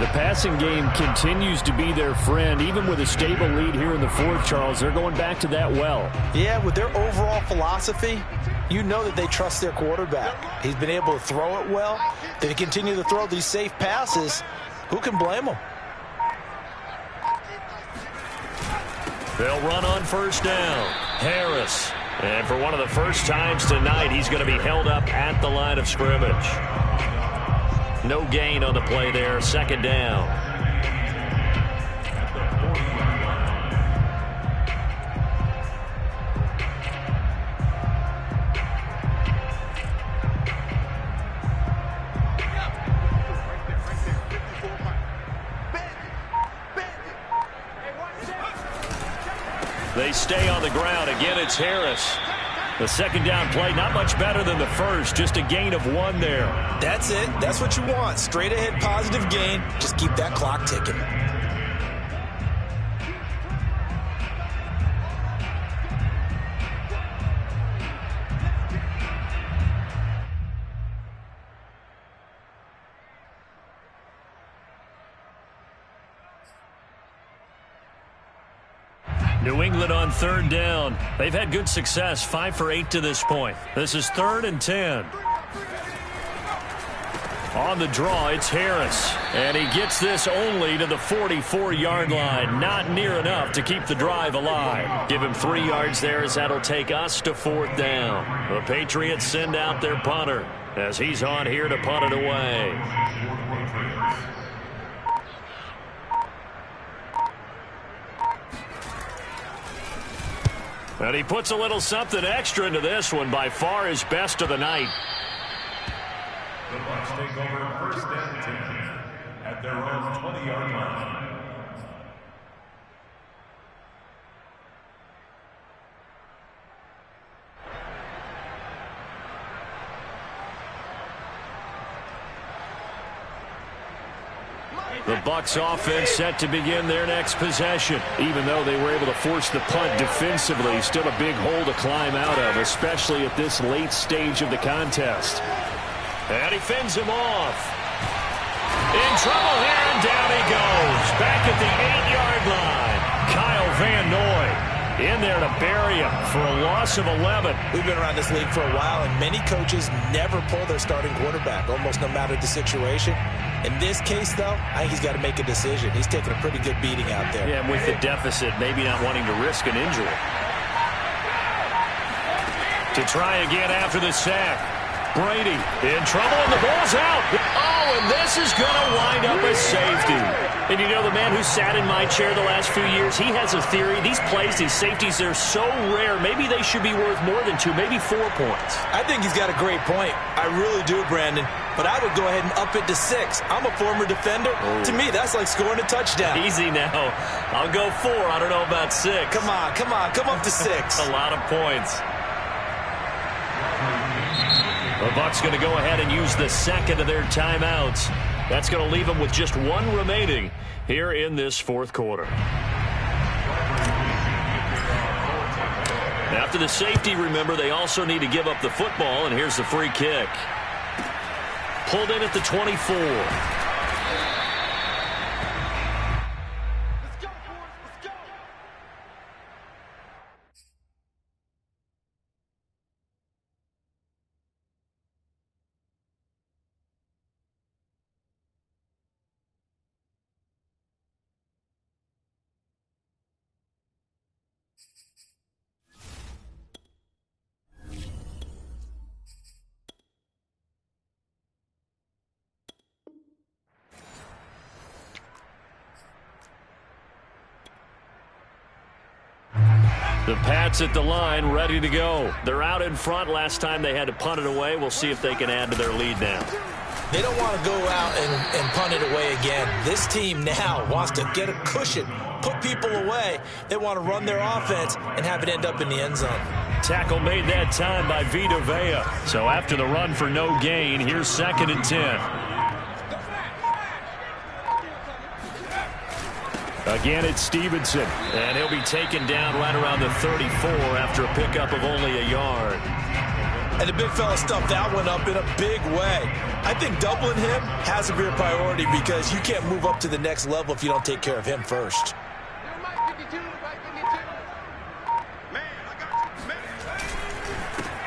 The passing game continues to be their friend. Even with a stable lead here in the fourth, Charles, they're going back to that well. Yeah, with their overall philosophy, you know that they trust their quarterback. He's been able to throw it well. They continue to throw these safe passes. Who can blame them? They'll run on first down. Harris. And for one of the first times tonight, he's going to be held up at the line of scrimmage. No gain on the play there. Second down. They stay on the ground. Again, it's Harris. The second down play, not much better than the first, just a gain of 1 there. That's it. That's what you want. Straight ahead positive gain. Just keep that clock ticking. New England on third down. They've had good success, 5 for 8 to this point. This is 3rd and 10. On the draw, it's Harris. And he gets this only to the 44-yard line. Not near enough to keep the drive alive. Give him 3 yards there as that'll take us to 4th down. The Patriots send out their punter as he's on here to punt it away. And he puts a little something extra into this one, by far his best of the night. The Bucs take over 1st and 10 at their own 20-yard line. The Bucs offense set to begin their next possession. Even though they were able to force the punt defensively, still a big hole to climb out of, especially at this late stage of the contest. And he fends him off. In trouble here, and down he goes. Back at the 8-yard line. Kyle Van Noy in there to bury him for a loss of 11. We've been around this league for a while, and many coaches never pull their starting quarterback, almost no matter the situation. In this case, though, I think he's got to make a decision. He's taking a pretty good beating out there. Yeah, and with the deficit, maybe not wanting to risk an injury. To try again after the sack. Brady in trouble, and the ball's out. Oh, and this is going to wind up as safety. And you know, the man who sat in my chair the last few years, he has a theory. These plays, these safeties, they're so rare. Maybe they should be worth more than 2, maybe 4 points. I think he's got a great point. I really do, Brandon. But I would go ahead and up it to 6. I'm a former defender. To me, that's like scoring a touchdown. Easy now. I'll go 4. I don't know about 6. Come on. Come up to 6. A lot of points. The Bucs going to go ahead and use the second of their timeouts. That's going to leave them with just 1 remaining here in this 4th quarter. After the safety, remember, they also need to give up the football, and here's the free kick. Pulled in at the 24. The Pats at the line, ready to go. They're out in front. Last time they had to punt it away. We'll see if they can add to their lead now. They don't want to go out and punt it away again. This team now wants to get a cushion, put people away. They want to run their offense and have it end up in the end zone. Tackle made that time by Vita Vea. So after the run for no gain, here's 2nd and 10. Again, it's Stevenson. And he'll be taken down right around the 34 after a pickup of only a yard. And the big fella stuffed that one up in a big way. I think doubling him has to be a priority because you can't move up to the next level if you don't take care of him first.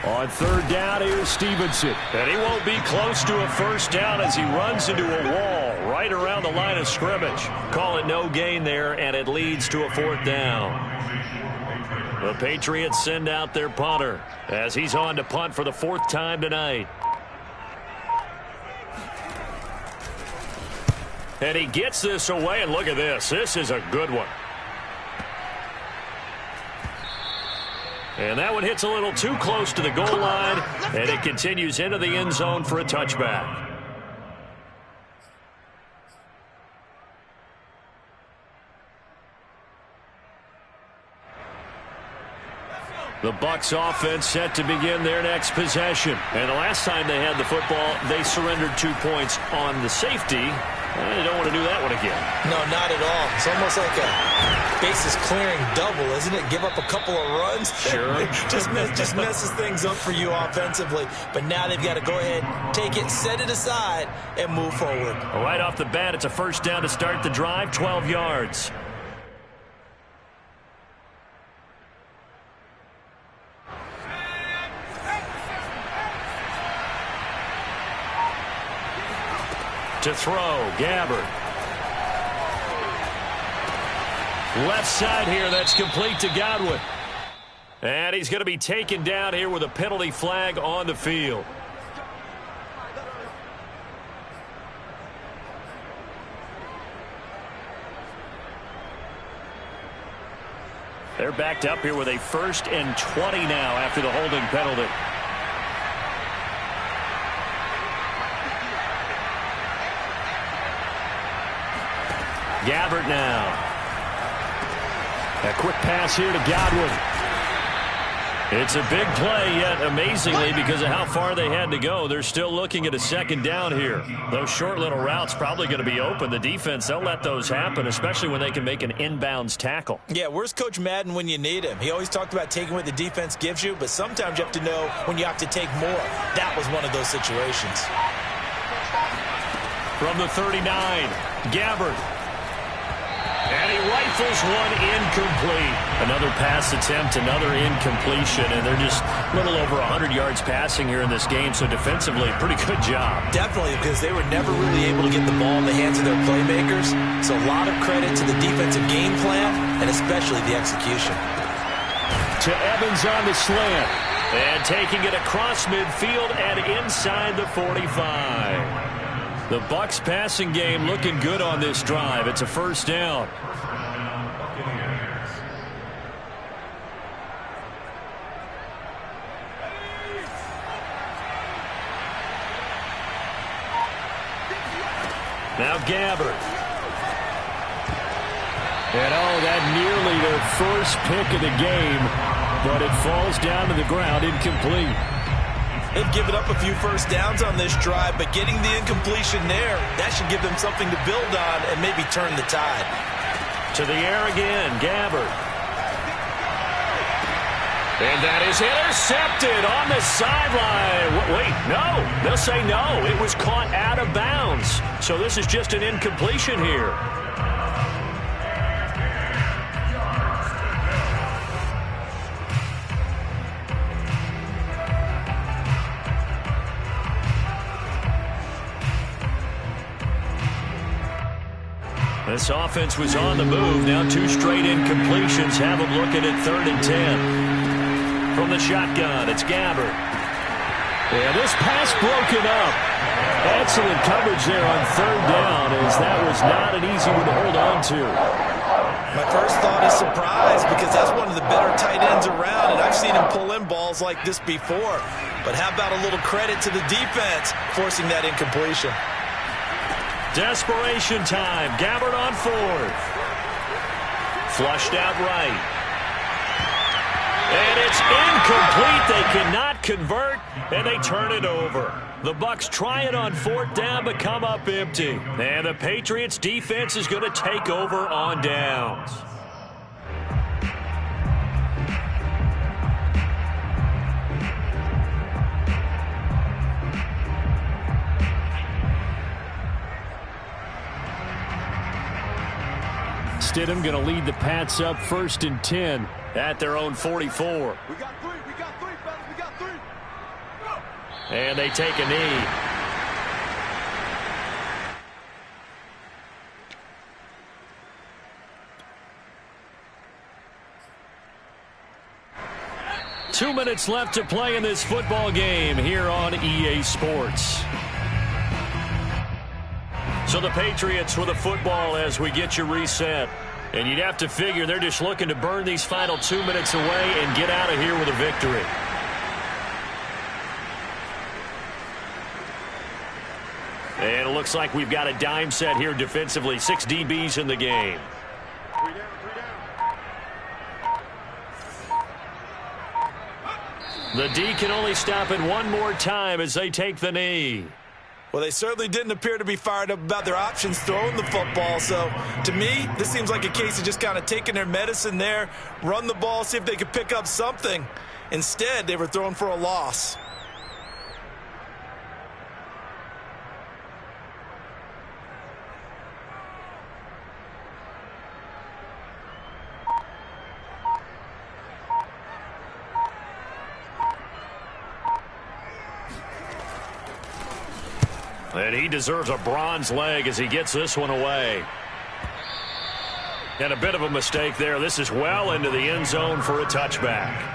On 3rd down, here's Stevenson. And he won't be close to a first down as he runs into a wall right around the line of scrimmage. Call it no gain there, and it leads to a 4th down. The Patriots send out their punter as he's on to punt for the 4th time tonight. And he gets this away, and look at this. This is a good one. And that one hits a little too close to the goal line, and it continues into the end zone for a touchback. The Bucs offense set to begin their next possession. And the last time they had the football, they surrendered 2 points on the safety. They don't want to do that one again. No, not at all. It's almost like a bases clearing double, isn't it? Give up a couple of runs. Sure. just messes things up for you offensively. But now they've got to go ahead, take it, set it aside, and move forward. Right off the bat, it's a first down to start the drive, 12 yards. To throw, Gabbard. Left side here, that's complete to Godwin. And he's going to be taken down here with a penalty flag on the field. They're backed up here with a 1st and 20 now after the holding penalty. Gabbard now. A quick pass here to Godwin. It's a big play, yet amazingly, because of how far they had to go, they're still looking at a second down here. Those short little routes probably going to be open. The defense, they'll let those happen, especially when they can make an inbounds tackle. Yeah, where's Coach Madden when you need him? He always talked about taking what the defense gives you, but sometimes you have to know when you have to take more. That was one of those situations. From the 39, Gabbard. And he rifles one incomplete. Another pass attempt, another incompletion, and they're just a little over 100 yards passing here in this game, so defensively, pretty good job. Definitely, because they were never really able to get the ball in the hands of their playmakers, so a lot of credit to the defensive game plan, and especially the execution. To Evans on the slant, and taking it across midfield and inside the 45. The Bucs passing game looking good on this drive. It's a first down. Now Gabbard. And that nearly their first pick of the game, but it falls down to the ground incomplete. They've given up a few first downs on this drive, but getting the incompletion there, that should give them something to build on and maybe turn the tide. To the air again, Gabbard. And that is intercepted on the sideline. Wait, no. They'll say no. It was caught out of bounds. So this is just an incompletion here. This offense was on the move. Now 2 straight incompletions have them looking at 3rd and 10. From the shotgun, it's Gabbard. Yeah, this pass broken up. Excellent coverage there on 3rd down, as that was not an easy one to hold on to. My first thought is surprise, because that's one of the better tight ends around, and I've seen him pull in balls like this before. But how about a little credit to the defense forcing that incompletion? Desperation time. Gabbard on 4th. Flushed out right. And it's incomplete. They cannot convert, and they turn it over. The Bucs try it on 4th down, but come up empty. And the Patriots defense is going to take over on downs. Stidham going to lead the Pats up 1st and 10 at their own 44. We got 3, fellas, we got 3. Go. And they take a knee. Two minutes left to play in this football game here on EA Sports. So the Patriots with a football as we get you reset. And you'd have to figure they're just looking to burn these final 2 minutes away and get out of here with a victory. And it looks like we've got a dime set here defensively. 6 DBs in the game. 3 down, 3 down. The D can only stop it one more time as they take the knee. Well, they certainly didn't appear to be fired up about their options throwing the football. So, to me, this seems like a case of just kind of taking their medicine there, run the ball, see if they could pick up something. Instead, they were throwing for a loss. And he deserves a bronze leg as he gets this one away. And a bit of a mistake there. This is well into the end zone for a touchback.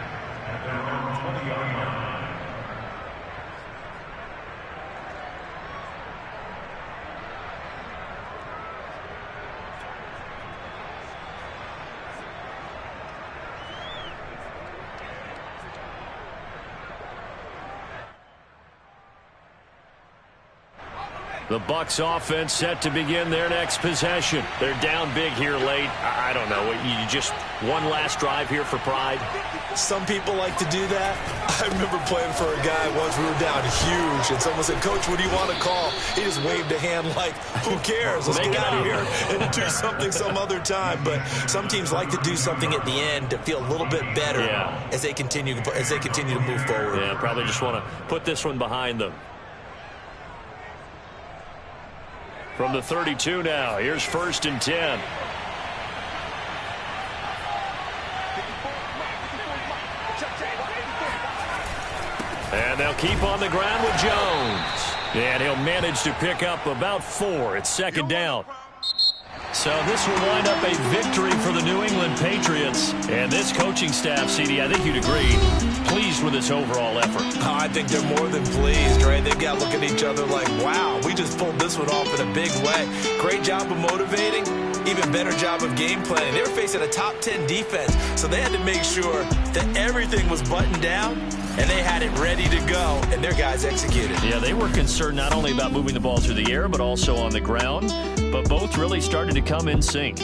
The Bucs offense set to begin their next possession. They're down big here late. I don't know. You just one last drive here for pride? Some people like to do that. I remember playing for a guy once. We were down huge, and someone said, "Coach, what do you want to call?" He just waved a hand like, who cares? Let's get out of here and do something some other time. But some teams like to do something at the end to feel a little bit better as they continue to move forward. Yeah, probably just want to put this one behind them. From the 32 now, here's 1st and 10. And they'll keep on the ground with Jones. And he'll manage to pick up about 4. It's 2nd down. So this will wind up a victory for the New England Patriots. And this coaching staff, CD, I think you'd agree, pleased with this overall effort. Oh, I think they're more than pleased, right? They've got to look at each other like, wow, we just pulled this one off in a big way. Great job of motivating, even better job of game planning. They were facing a top 10 defense, so they had to make sure that everything was buttoned down, and they had it ready to go, and their guys executed. Yeah, they were concerned not only about moving the ball through the air, but also on the ground, but both really started to come in sync.